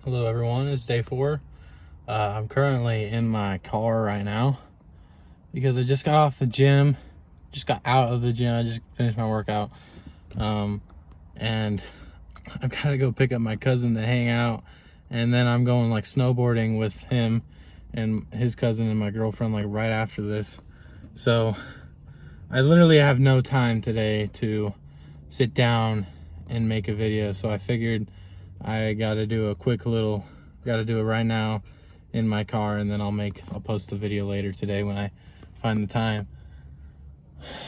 Hello everyone, it's day 4. I'm currently in my car right now because I just got off the gym, just got out of the gym. I just finished my workout, and I've got to go pick up my cousin to hang out, and then I'm going like snowboarding with him and his cousin and my girlfriend like right after this. So I literally have no time today to sit down and make a video, so I figured I gotta do a quick little, gotta do it right now in my car, and then I'll post the video later today when I find the time.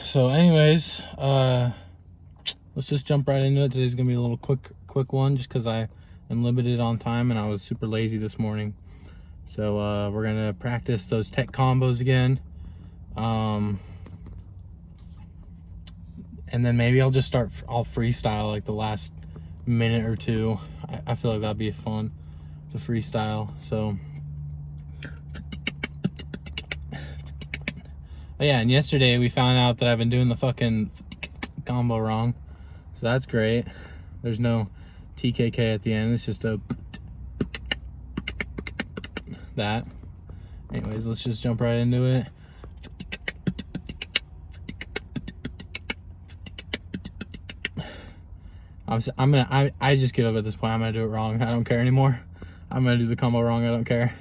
So anyways, let's just jump right into it. Today's gonna be a little quick one just because I am limited on time and I was super lazy this morning. So we're gonna practice those tech combos again. And then maybe I'll freestyle like the last minute or two. I feel like that'd be fun to freestyle. So yeah, and yesterday we found out that I've been doing the fucking combo wrong, so that's great. There's no TKK at the end, it's just a that. Anyways, let's just jump right into it. I just give up at this point. I'm gonna do it wrong. I don't care anymore. I'm gonna do the combo wrong. I don't care.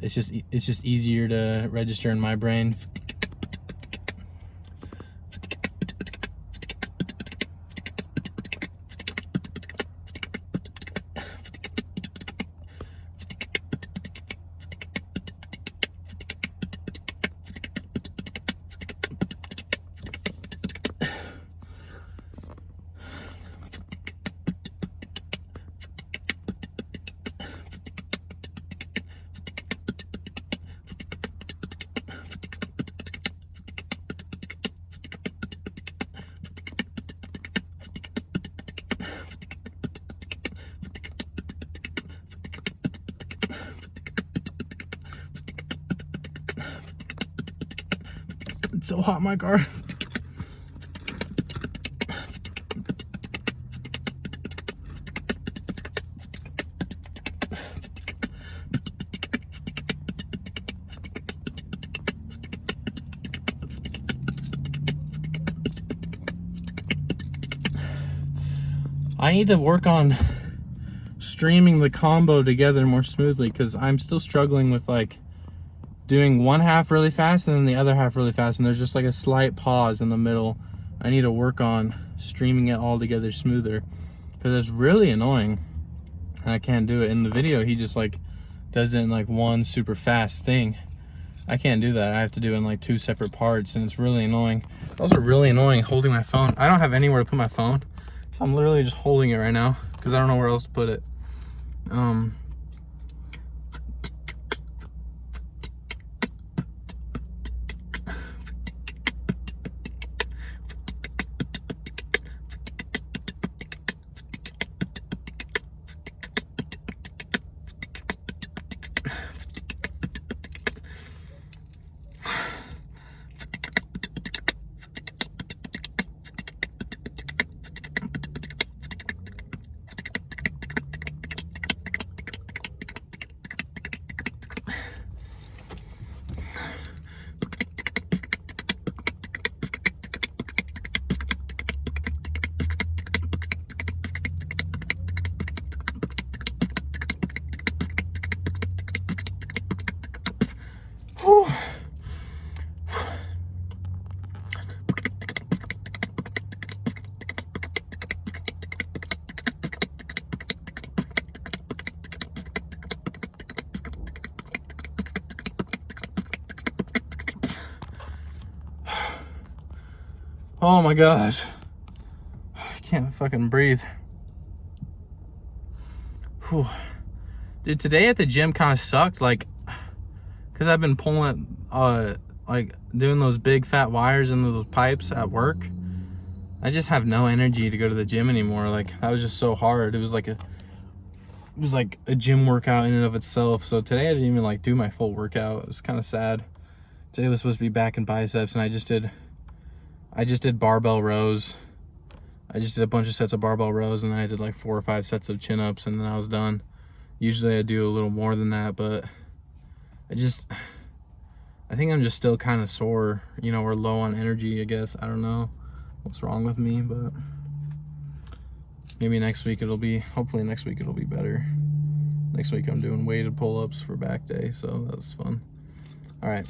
It's just easier to register in my brain. It's so hot in my car. I need to work on streaming the combo together more smoothly because I'm still struggling with like doing one half really fast and then the other half really fast, and there's just like a slight pause in the middle. I need to work on streaming it all together smoother because it's really annoying and I can't do it. In the video he just like does it in like one super fast thing. I can't do that. I have to do it in like 2 separate parts, and it's really annoying. It's also really annoying holding my phone. I don't have anywhere to put my phone, so I'm literally just holding it right now because I don't know where else to put it. Oh my gosh, I can't fucking breathe. Whew. Dude, today at the gym kind of sucked, like, because I've been pulling, like, doing those big fat wires into those pipes at work. I just have no energy to go to the gym anymore. Like, that was just so hard. It was like a gym workout in and of itself. So today I didn't even like do my full workout. It was kind of sad. Today was supposed to be back and biceps, and I just did barbell rows. I just did a bunch of sets of barbell rows, and then I did like 4 or 5 sets of chin-ups, and then I was done. Usually I do a little more than that, but I think I'm just still kind of sore, you know, or low on energy, I guess. I don't know what's wrong with me, but maybe hopefully next week it'll be better. Next week I'm doing weighted pull-ups for back day, so that's fun. All right.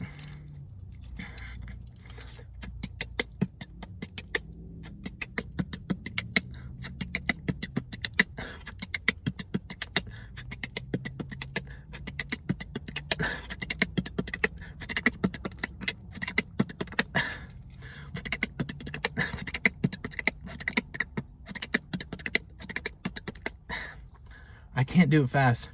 I can't do it fast.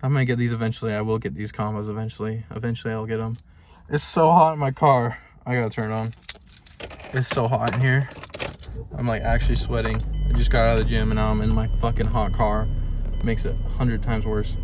I'm gonna get these eventually. I will get these combos eventually. Eventually I'll get them. It's so hot in my car. I gotta turn it on. It's so hot in here. I'm like actually sweating. I just got out of the gym and now I'm in my fucking hot car. It makes it 100 times worse.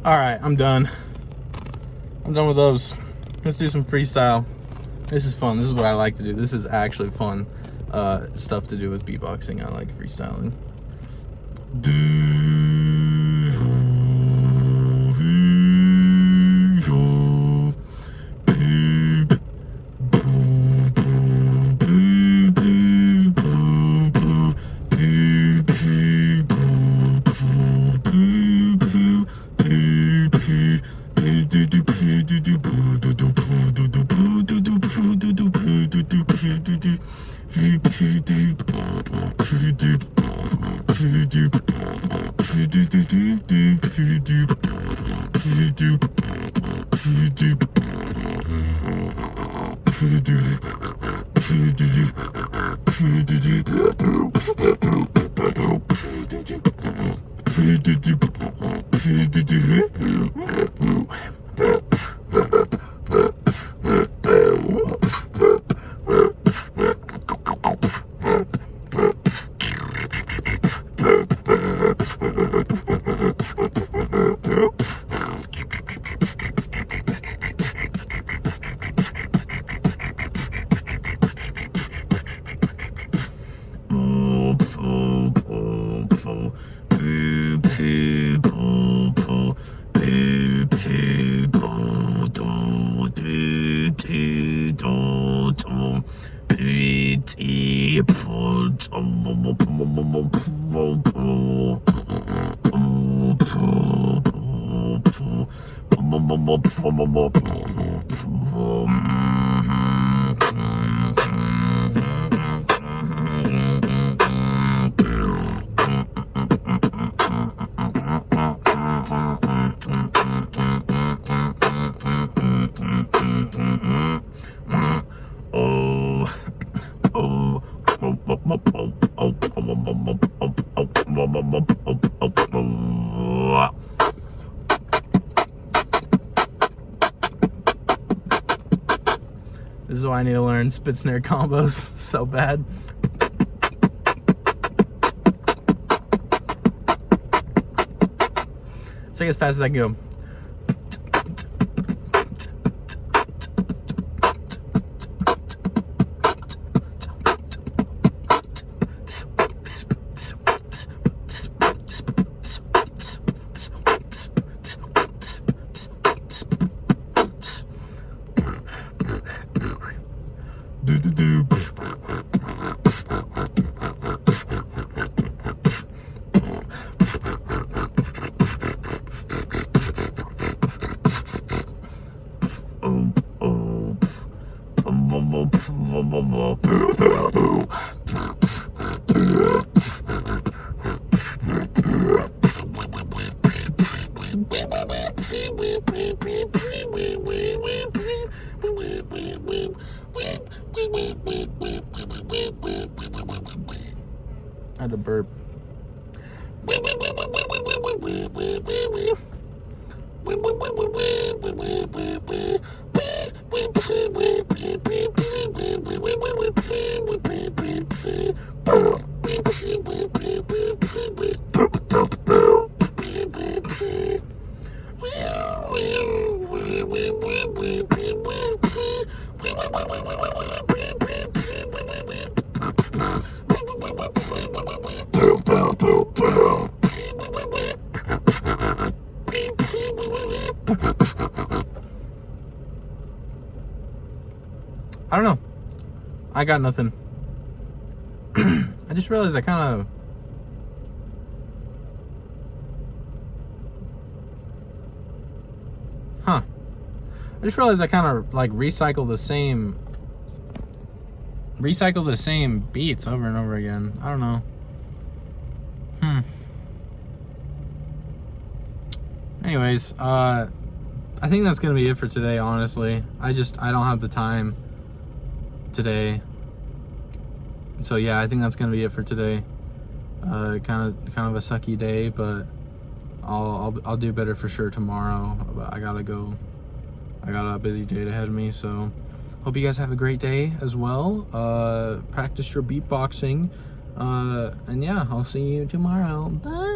All right, I'm done. I'm done with those. Let's do some freestyle. This is fun. This is what I like to do. This is actually fun stuff to do with beatboxing. I like freestyling. This is why I need to learn spit snare combos so bad. It's like as fast as I can go. I had to burp. I don't know. I got nothing. I just realized I kind of... I just realized I kind of like recycle the same beats over and over again. I don't know. Anyways, I think that's gonna be it for today, honestly. I don't have the time today. So yeah, I think that's gonna be it for today. Kind of a sucky day, but I'll do better for sure tomorrow. But I got a busy day ahead of me, so hope you guys have a great day as well. Practice your beatboxing, and yeah, I'll see you tomorrow. Bye.